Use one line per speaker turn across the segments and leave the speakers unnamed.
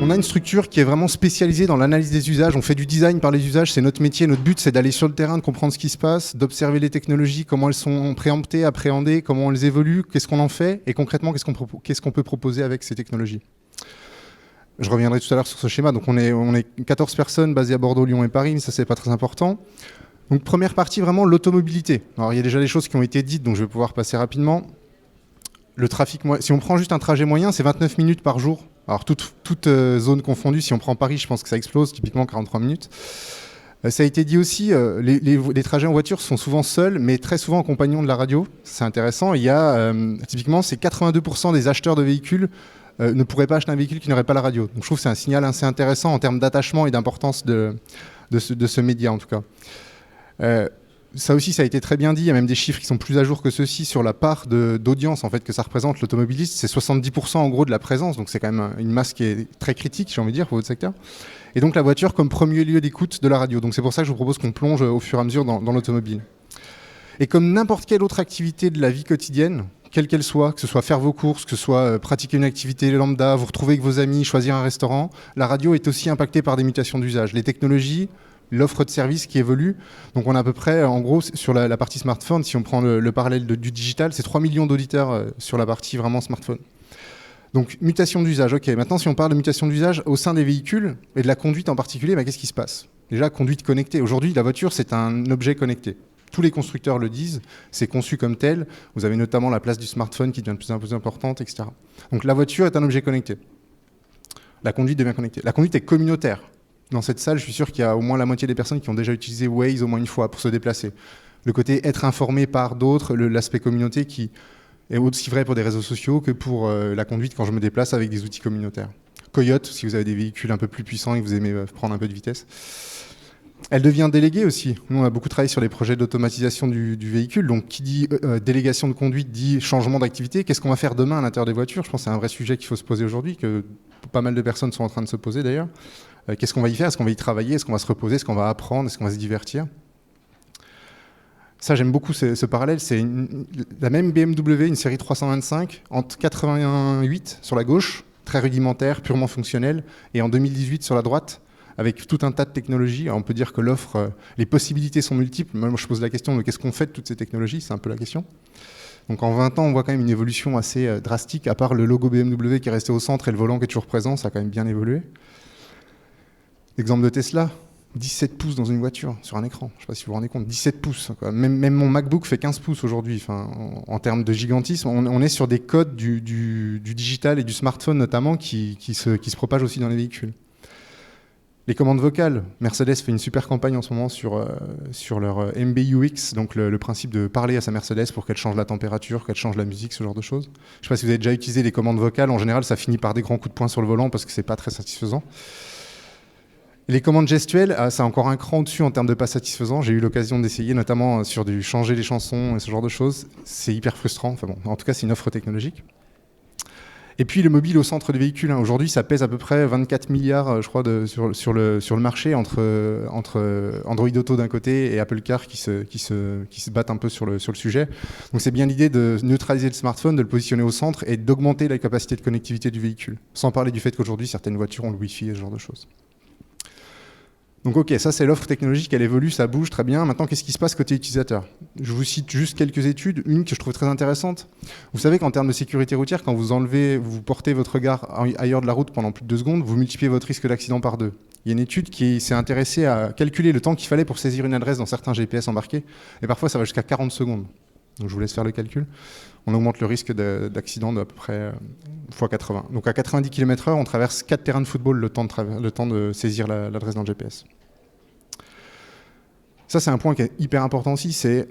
On a une structure qui est vraiment spécialisée dans l'analyse des usages. On fait du design par les usages, c'est notre métier. Notre but, c'est d'aller sur le terrain, de comprendre ce qui se passe, d'observer les technologies, comment elles sont préemptées, appréhendées, comment elles évoluent, qu'est-ce qu'on en fait et concrètement, qu'est-ce qu'on peut proposer avec ces technologies. Je reviendrai tout à l'heure sur ce schéma. Donc on est 14 personnes basées à Bordeaux, Lyon et Paris, mais ça, c'est pas très important. Donc première partie, vraiment l'automobilité. Alors il y a déjà des choses qui ont été dites, donc je vais pouvoir passer rapidement. Le trafic, si on prend juste un trajet moyen, c'est 29 minutes par jour. Alors, toute zone confondue, si on prend Paris, je pense que ça explose, typiquement 43 minutes. Ça a été dit aussi, les trajets en voiture sont souvent seuls, mais très souvent en compagnon de la radio. C'est intéressant. Il y a, typiquement, c'est 82% des acheteurs de véhicules ne pourraient pas acheter un véhicule qui n'aurait pas la radio. Donc, je trouve que c'est un signal assez intéressant en termes d'attachement et d'importance de ce média, en tout cas. Ça aussi, ça a été très bien dit. Il y a même des chiffres qui sont plus à jour que ceux-ci sur la part d'audience en fait, que ça représente l'automobiliste. C'est 70% en gros de la présence. Donc c'est quand même une masse qui est très critique, j'ai envie de dire, pour votre secteur. Et donc la voiture comme premier lieu d'écoute de la radio. Donc c'est pour ça que je vous propose qu'on plonge au fur et à mesure dans l'automobile. Et comme n'importe quelle autre activité de la vie quotidienne, quelle qu'elle soit, que ce soit faire vos courses, que ce soit pratiquer une activité lambda, vous retrouver avec vos amis, choisir un restaurant, la radio est aussi impactée par des mutations d'usage. Les technologies, l'offre de services qui évolue. Donc on a à peu près, en gros, sur la partie smartphone, si on prend le parallèle du digital, c'est 3 millions d'auditeurs sur la partie vraiment smartphone. Donc mutation d'usage, ok. Maintenant, si on parle de mutation d'usage au sein des véhicules et de la conduite en particulier, qu'est-ce qui se passe? Déjà, conduite connectée. Aujourd'hui, la voiture, c'est un objet connecté. Tous les constructeurs le disent, c'est conçu comme tel. Vous avez notamment la place du smartphone qui devient de plus en plus importante, etc. Donc la voiture est un objet connecté. La conduite devient connectée. La conduite est communautaire. Dans cette salle, je suis sûr qu'il y a au moins la moitié des personnes qui ont déjà utilisé Waze au moins une fois pour se déplacer. Le côté être informé par d'autres, l'aspect communauté qui est aussi vrai pour des réseaux sociaux que pour la conduite quand je me déplace avec des outils communautaires. Coyote, si vous avez des véhicules un peu plus puissants et que vous aimez prendre un peu de vitesse. Elle devient déléguée aussi. Nous, on a beaucoup travaillé sur les projets d'automatisation du véhicule. Donc, qui dit délégation de conduite dit changement d'activité. Qu'est-ce qu'on va faire demain à l'intérieur des voitures? Je pense que c'est un vrai sujet qu'il faut se poser aujourd'hui, que pas mal de personnes sont en train de se poser d'ailleurs. Qu'est-ce qu'on va y faire? Est-ce qu'on va y travailler? Est-ce qu'on va se reposer? Est-ce qu'on va apprendre? Est-ce qu'on va se divertir? Ça, j'aime beaucoup ce parallèle. C'est la même BMW, une série 325, entre 88 sur la gauche, très rudimentaire, purement fonctionnelle, et en 2018 sur la droite, avec tout un tas de technologies. Alors, on peut dire que l'offre, les possibilités sont multiples. Moi, je pose la question de qu'est-ce qu'on fait de toutes ces technologies? C'est un peu la question. Donc en 20 ans, on voit quand même une évolution assez drastique, à part le logo BMW qui est resté au centre et le volant qui est toujours présent, ça a quand même bien évolué. Exemple de Tesla, 17 pouces dans une voiture, sur un écran. Je ne sais pas si vous vous rendez compte, 17 pouces. Quoi. Même mon MacBook fait 15 pouces aujourd'hui. Enfin, en termes de gigantisme, on est sur des codes du digital et du smartphone notamment qui se propagent aussi dans les véhicules. Les commandes vocales, Mercedes fait une super campagne en ce moment sur leur MBUX, donc le principe de parler à sa Mercedes pour qu'elle change la température, qu'elle change la musique, ce genre de choses. Je ne sais pas si vous avez déjà utilisé les commandes vocales. En général, ça finit par des grands coups de poing sur le volant parce que ce n'est pas très satisfaisant. Les commandes gestuelles, ça a encore un cran au-dessus en termes de pas satisfaisant. J'ai eu l'occasion d'essayer, notamment sur du changer les chansons et ce genre de choses. C'est hyper frustrant. Enfin bon, en tout cas, c'est une offre technologique. Et puis le mobile au centre des véhicules. Aujourd'hui, ça pèse à peu près 24 milliards, je crois, sur le marché entre Android Auto d'un côté et Apple Car qui se battent un peu sur le sujet. Donc c'est bien l'idée de neutraliser le smartphone, de le positionner au centre et d'augmenter la capacité de connectivité du véhicule. Sans parler du fait qu'aujourd'hui, certaines voitures ont le Wi-Fi et ce genre de choses. Donc ok, ça c'est l'offre technologique, elle évolue, ça bouge très bien. Maintenant, qu'est-ce qui se passe côté utilisateur? Je vous cite juste quelques études, une que je trouve très intéressante. Vous savez qu'en termes de sécurité routière, quand vous portez votre regard ailleurs de la route pendant plus de 2 secondes, vous multipliez votre risque d'accident par 2. Il y a une étude qui s'est intéressée à calculer le temps qu'il fallait pour saisir une adresse dans certains GPS embarqués, et parfois ça va jusqu'à 40 secondes. Donc je vous laisse faire le calcul. On augmente le risque d'accident d'à peu près x 80. Donc à 90 km/h, on traverse 4 terrains de football le temps de saisir l'adresse dans le GPS. Ça, c'est un point qui est hyper important aussi, c'est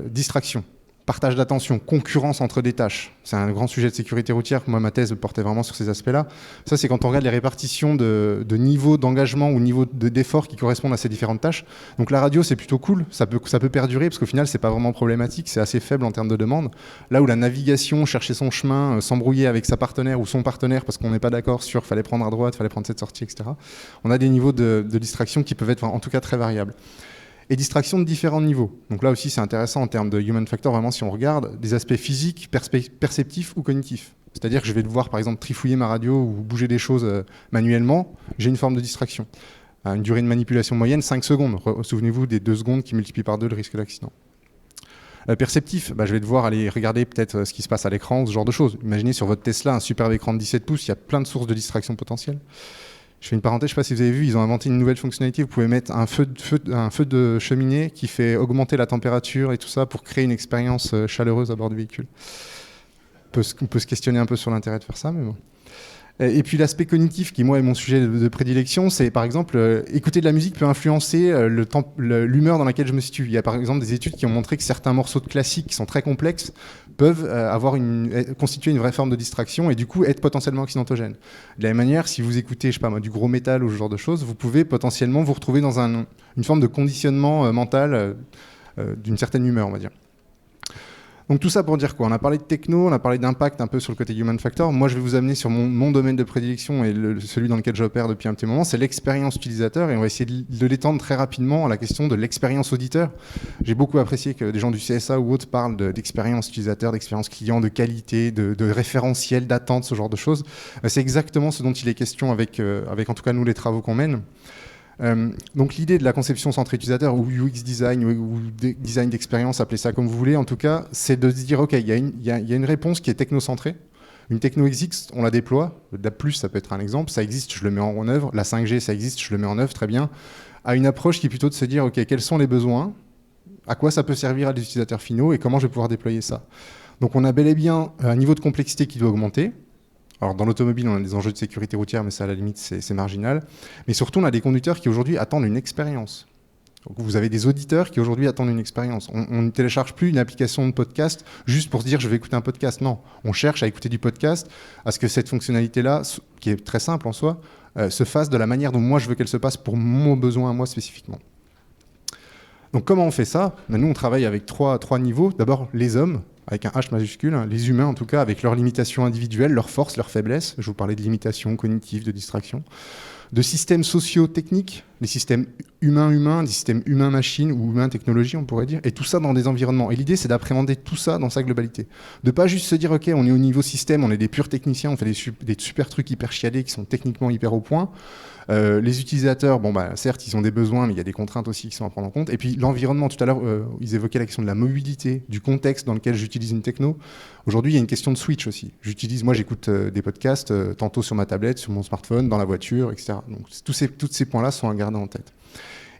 distraction, partage d'attention, concurrence entre des tâches. C'est un grand sujet de sécurité routière. Moi, ma thèse portait vraiment sur ces aspects-là. Ça, c'est quand on regarde les répartitions de niveau d'engagement ou niveau d'effort qui correspondent à ces différentes tâches. Donc la radio, c'est plutôt cool. Ça peut perdurer parce qu'au final, c'est pas vraiment problématique. C'est assez faible en termes de demande. Là où la navigation, chercher son chemin, s'embrouiller avec sa partenaire ou son partenaire parce qu'on n'est pas d'accord sur fallait prendre à droite, fallait prendre cette sortie, etc. On a des niveaux de distraction qui peuvent être en tout cas très variables. et distraction de différents niveaux. Donc là aussi, c'est intéressant en termes de human factor, vraiment si on regarde des aspects physiques, perceptifs ou cognitifs. C'est-à-dire que je vais devoir, par exemple, trifouiller ma radio ou bouger des choses manuellement, j'ai une forme de distraction. Une durée de manipulation moyenne, 5 secondes. Souvenez-vous des 2 secondes qui multiplient par 2 le risque d'accident. Perceptif, je vais devoir aller regarder peut-être ce qui se passe à l'écran, ce genre de choses. Imaginez sur votre Tesla un superbe écran de 17 pouces, il y a plein de sources de distraction potentielles. Je fais une parenthèse, je ne sais pas si vous avez vu, ils ont inventé une nouvelle fonctionnalité. Vous pouvez mettre un feu de cheminée qui fait augmenter la température et tout ça pour créer une expérience chaleureuse à bord du véhicule. On peut se questionner un peu sur l'intérêt de faire ça, mais bon. Et puis l'aspect cognitif, qui moi est mon sujet de prédilection, c'est par exemple, écouter de la musique peut influencer l'humeur dans laquelle je me situe. Il y a par exemple des études qui ont montré que certains morceaux de classiques qui sont très complexes peuvent constituer une vraie forme de distraction et du coup être potentiellement accidentogènes. De la même manière, si vous écoutez, je sais pas moi, du gros métal ou ce genre de choses, vous pouvez potentiellement vous retrouver dans une forme de conditionnement mental d'une certaine humeur, on va dire. Donc tout ça pour dire quoi? On a parlé de techno, on a parlé d'impact un peu sur le côté human factor. Moi, je vais vous amener sur mon domaine de prédilection et celui dans lequel j'opère depuis un petit moment, c'est l'expérience utilisateur et on va essayer de l'étendre très rapidement à la question de l'expérience auditeur. J'ai beaucoup apprécié que des gens du CSA ou autres parlent d'expérience utilisateur, d'expérience client, de qualité, de référentiel, d'attente, ce genre de choses. C'est exactement ce dont il est question avec en tout cas nous les travaux qu'on mène. Donc l'idée de la conception centrée utilisateur ou UX design ou design d'expérience, appelez ça comme vous voulez, en tout cas, c'est de se dire, OK, il y a une réponse qui est technocentrée. Une techno existe, on la déploie. Le DAB+, ça peut être un exemple. Ça existe, je le mets en œuvre. La 5G, ça existe, je le mets en œuvre, très bien. À une approche qui est plutôt de se dire, OK, quels sont les besoins? À quoi ça peut servir à des utilisateurs finaux? Et comment je vais pouvoir déployer ça? Donc on a bel et bien un niveau de complexité qui doit augmenter. Alors dans l'automobile, on a des enjeux de sécurité routière, mais ça à la limite c'est marginal. Mais surtout, on a des conducteurs qui aujourd'hui attendent une expérience. Donc, vous avez des auditeurs qui aujourd'hui attendent une expérience. On ne télécharge plus une application de podcast juste pour se dire je vais écouter un podcast. Non, on cherche à écouter du podcast, à ce que cette fonctionnalité-là, qui est très simple en soi, se fasse de la manière dont moi je veux qu'elle se passe pour mon besoin à moi spécifiquement. Donc comment on fait ça? Nous, on travaille avec trois niveaux. D'abord, les hommes, avec un H majuscule, les humains en tout cas, avec leurs limitations individuelles, leurs forces, leurs faiblesses. Je vous parlais de limitations cognitives, de distraction. De systèmes socio-techniques, des systèmes humains-humains, des systèmes humains-machines ou humains-technologie, on pourrait dire, et tout ça dans des environnements. Et l'idée, c'est d'appréhender tout ça dans sa globalité. De pas juste se dire, OK, on est au niveau système, on est des purs techniciens, on fait des super trucs hyper chiadés qui sont techniquement hyper au point. Les utilisateurs, certes, ils ont des besoins, mais il y a des contraintes aussi qui sont à prendre en compte. Et puis l'environnement, tout à l'heure, ils évoquaient la question de la mobilité, du contexte dans lequel j'utilise une techno. Aujourd'hui, il y a une question de switch aussi. Moi, j'écoute des podcasts, tantôt sur ma tablette, sur mon smartphone, dans la voiture, etc. Donc tous ces points-là sont à garder en tête.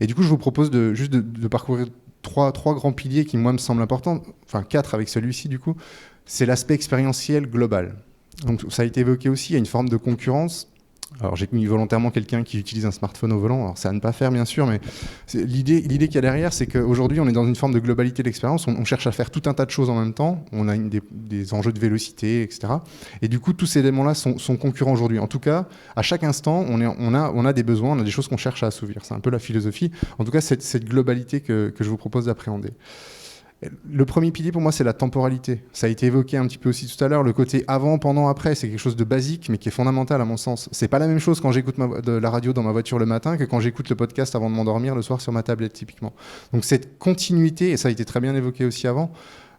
Et du coup, je vous propose de parcourir trois grands piliers qui, moi, me semblent importants, enfin 4 avec celui-ci, du coup. C'est l'aspect expérientiel global. Donc ça a été évoqué aussi, il y a une forme de concurrence. Alors j'ai mis volontairement quelqu'un qui utilise un smartphone au volant, alors c'est à ne pas faire bien sûr, mais l'idée qu'il y a derrière, c'est qu'aujourd'hui on est dans une forme de globalité d'expérience, on cherche à faire tout un tas de choses en même temps, on a des enjeux de vélocité, etc. Et du coup tous ces éléments-là sont concurrents aujourd'hui. En tout cas, à chaque instant, on a des besoins, on a des choses qu'on cherche à assouvir. C'est un peu la philosophie, en tout cas cette globalité que je vous propose d'appréhender. Le premier pilier pour moi c'est la temporalité. Ça a été évoqué un petit peu aussi tout à l'heure, le côté avant, pendant, après, c'est quelque chose de basique mais qui est fondamental à mon sens. C'est pas la même chose quand j'écoute de la radio dans ma voiture le matin que quand j'écoute le podcast avant de m'endormir le soir sur ma tablette typiquement. Donc cette continuité, et ça a été très bien évoqué aussi avant,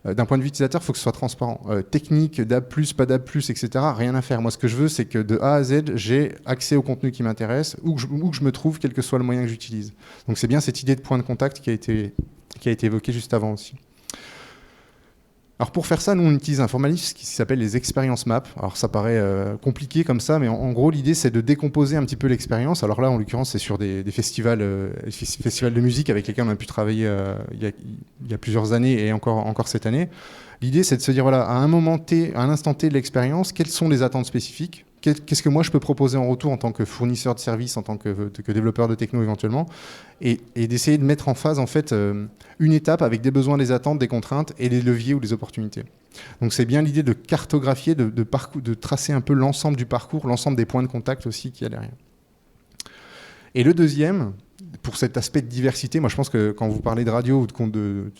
d'un point de vue utilisateur, il faut que ce soit transparent. Technique, DAB+, pas DAB+, etc., rien à faire. Moi ce que je veux c'est que de A à Z, j'ai accès au contenu qui m'intéresse, où que je me trouve, quel que soit le moyen que j'utilise. Donc c'est bien cette idée de point de contact qui a été évoquée juste avant aussi. Alors pour faire ça, nous on utilise un formalisme qui s'appelle les expérience maps. Alors ça paraît compliqué comme ça, mais en gros l'idée c'est de décomposer un petit peu l'expérience. Alors là en l'occurrence c'est sur des festivals de musique avec lesquels on a pu travailler il y a plusieurs années et encore cette année. L'idée c'est de se dire voilà, à un moment T, à un instant T de l'expérience, quelles sont les attentes spécifiques? Qu'est-ce que moi je peux proposer en retour en tant que fournisseur de services, en tant que développeur de techno éventuellement, et d'essayer de mettre en phase en fait une étape avec des besoins, des attentes, des contraintes et des leviers ou des opportunités. Donc c'est bien l'idée de cartographier, de tracer un peu l'ensemble du parcours, l'ensemble des points de contact aussi qu'il y a derrière. Et le deuxième, pour cet aspect de diversité, moi je pense que quand vous parlez de radio ou tout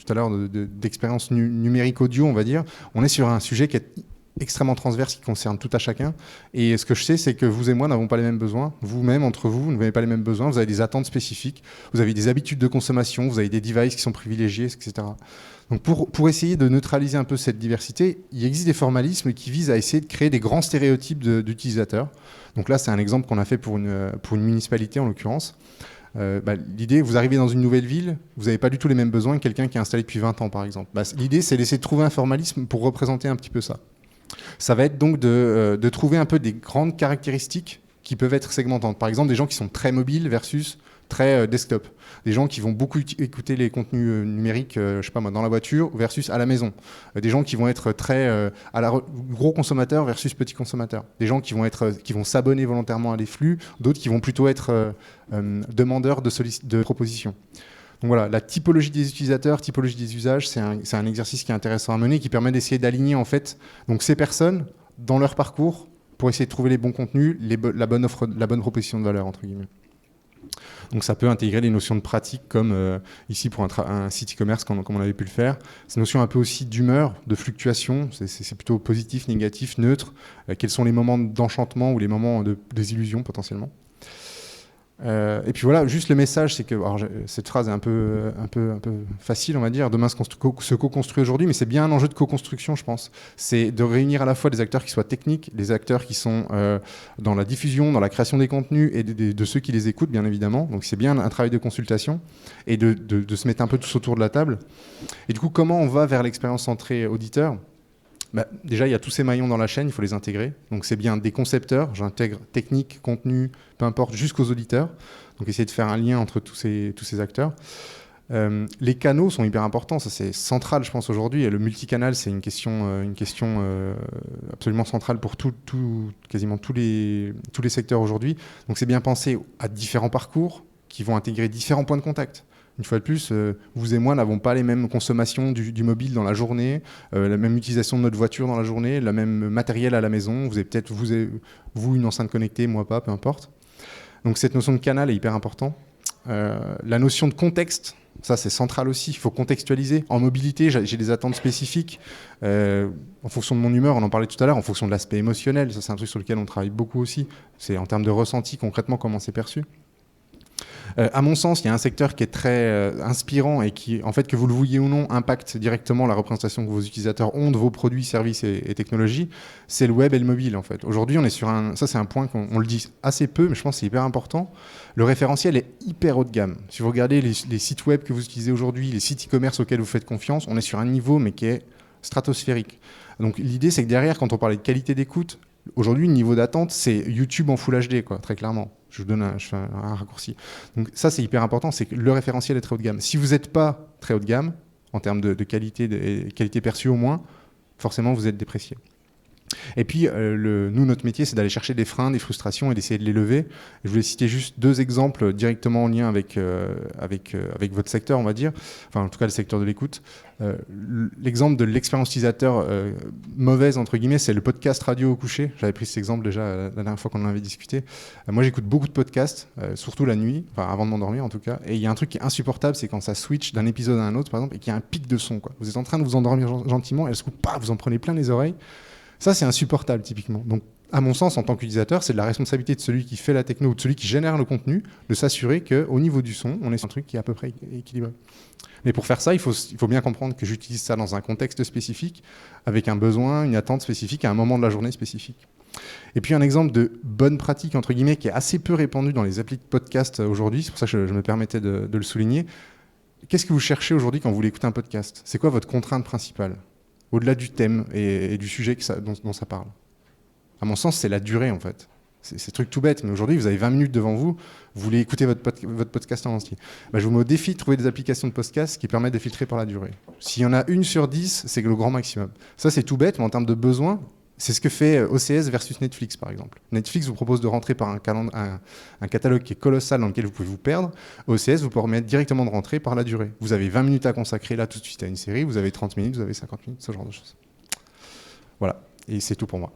à l'heure d'expérience numérique audio, on va dire, on est sur un sujet qui est extrêmement transverse qui concerne tout à chacun. Et ce que je sais, c'est que vous et moi n'avons pas les mêmes besoins. Vous-même, entre vous, vous n'avez pas les mêmes besoins. Vous avez des attentes spécifiques. Vous avez des habitudes de consommation. Vous avez des devices qui sont privilégiés, etc. Donc pour essayer de neutraliser un peu cette diversité, il existe des formalismes qui visent à essayer de créer des grands stéréotypes d'utilisateurs. Donc là, c'est un exemple qu'on a fait pour une municipalité, en l'occurrence. L'idée, vous arrivez dans une nouvelle ville, vous n'avez pas du tout les mêmes besoins que quelqu'un qui est installé depuis 20 ans, par exemple. L'idée, c'est d'essayer de trouver un formalisme pour représenter un petit peu ça. Ça va être donc de trouver un peu des grandes caractéristiques qui peuvent être segmentantes. Par exemple, des gens qui sont très mobiles versus très desktop. Des gens qui vont beaucoup écouter les contenus numériques, je sais pas moi, dans la voiture versus à la maison. Des gens qui vont être très gros consommateurs versus petits consommateurs. Des gens qui vont s'abonner volontairement à des flux, d'autres qui vont plutôt être demandeurs de propositions. Donc voilà, la typologie des utilisateurs, typologie des usages, c'est un exercice qui est intéressant à mener, qui permet d'essayer d'aligner en fait donc ces personnes dans leur parcours pour essayer de trouver les bons contenus, la bonne offre, la bonne proposition de valeur entre guillemets. Donc ça peut intégrer des notions de pratique comme ici pour un site e-commerce comme on avait pu le faire. Ces notions un peu aussi d'humeur, de fluctuation, c'est plutôt positif, négatif, neutre. Quels sont les moments d'enchantement ou les moments de désillusion potentiellement. Et puis voilà, juste le message, c'est que cette phrase est un peu facile, on va dire. Demain se co-construit aujourd'hui, mais c'est bien un enjeu de co-construction, je pense. C'est de réunir à la fois des acteurs qui soient techniques, des acteurs qui sont dans la diffusion, dans la création des contenus et de ceux qui les écoutent, bien évidemment. Donc c'est bien un travail de consultation et de se mettre un peu tous autour de la table. Et du coup, comment on va vers l'expérience centrée auditeur ? Déjà, il y a tous ces maillons dans la chaîne, il faut les intégrer. Donc c'est bien des concepteurs, j'intègre technique, contenu, peu importe, jusqu'aux auditeurs. Donc essayer de faire un lien entre tous ces acteurs. Les canaux sont hyper importants, ça c'est central je pense aujourd'hui. Et le multicanal, c'est une question absolument centrale pour quasiment tous les secteurs aujourd'hui. Donc c'est bien penser à différents parcours qui vont intégrer différents points de contact. Une fois de plus, vous et moi n'avons pas les mêmes consommations du mobile dans la journée, la même utilisation de notre voiture dans la journée, le même matériel à la maison. Vous avez peut-être, vous une enceinte connectée, moi pas, peu importe. Donc cette notion de canal est hyper importante. La notion de contexte, ça c'est central aussi. Il faut contextualiser. En mobilité, j'ai des attentes spécifiques. En fonction de mon humeur, on en parlait tout à l'heure, en fonction de l'aspect émotionnel. Ça c'est un truc sur lequel on travaille beaucoup aussi. C'est en termes de ressenti, concrètement, comment c'est perçu. À mon sens, il y a un secteur qui est très inspirant et qui, en fait, que vous le vouliez ou non, impacte directement la représentation que vos utilisateurs ont de vos produits, services et technologies. C'est le web et le mobile, en fait. Aujourd'hui, on est sur ça c'est un point qu'on le dit assez peu, mais je pense que c'est hyper important. Le référentiel est hyper haut de gamme. Si vous regardez les sites web que vous utilisez aujourd'hui, les sites e-commerce auxquels vous faites confiance, on est sur un niveau, mais qui est stratosphérique. Donc l'idée, c'est que derrière, quand on parlait de qualité d'écoute, aujourd'hui, le niveau d'attente, c'est YouTube en Full HD, quoi, très clairement. Je fais un raccourci. Donc ça, c'est hyper important, c'est que le référentiel est très haut de gamme. Si vous n'êtes pas très haut de gamme, en termes de qualité perçue au moins, forcément, vous êtes déprécié. Et puis, nous, notre métier, c'est d'aller chercher des freins, des frustrations et d'essayer de les lever. Je voulais citer juste 2 exemples directement en lien avec votre secteur, on va dire. Enfin, en tout cas, le secteur de l'écoute. L'exemple de l'expérience utilisateur mauvaise, entre guillemets, c'est le podcast radio au coucher. J'avais pris cet exemple déjà la dernière fois qu'on en avait discuté. Moi, j'écoute beaucoup de podcasts, surtout la nuit, enfin avant de m'endormir en tout cas. Et il y a un truc qui est insupportable, c'est quand ça switch d'un épisode à un autre, par exemple, et qu'il y a un pic de son, quoi. Vous êtes en train de vous endormir gentiment, et vous en prenez plein les oreilles. Ça, c'est insupportable, typiquement. Donc, à mon sens, en tant qu'utilisateur, c'est de la responsabilité de celui qui fait la techno ou de celui qui génère le contenu de s'assurer qu'au niveau du son, on est sur un truc qui est à peu près équilibré. Mais pour faire ça, il faut bien comprendre que j'utilise ça dans un contexte spécifique, avec un besoin, une attente spécifique, à un moment de la journée spécifique. Et puis un exemple de bonne pratique, entre guillemets, qui est assez peu répandu dans les applis de podcast aujourd'hui, c'est pour ça que je me permettais de le souligner. Qu'est-ce que vous cherchez aujourd'hui quand vous voulez écouter un podcast ? C'est quoi votre contrainte principale ? Au-delà du thème et du sujet dont ça parle. À mon sens, c'est la durée, en fait. C'est truc tout bête, mais aujourd'hui, vous avez 20 minutes devant vous, vous voulez écouter votre podcast en entier. Je vous mets au défi de trouver des applications de podcast qui permettent de filtrer par la durée. S'il y en a 1 sur 10, c'est le grand maximum. Ça, c'est tout bête, mais en termes de besoins, c'est ce que fait OCS versus Netflix, par exemple. Netflix vous propose de rentrer par un catalogue qui est colossal dans lequel vous pouvez vous perdre. OCS vous permet directement de rentrer par la durée. Vous avez 20 minutes à consacrer là tout de suite à une série, vous avez 30 minutes, vous avez 50 minutes, ce genre de choses. Voilà, et c'est tout pour moi.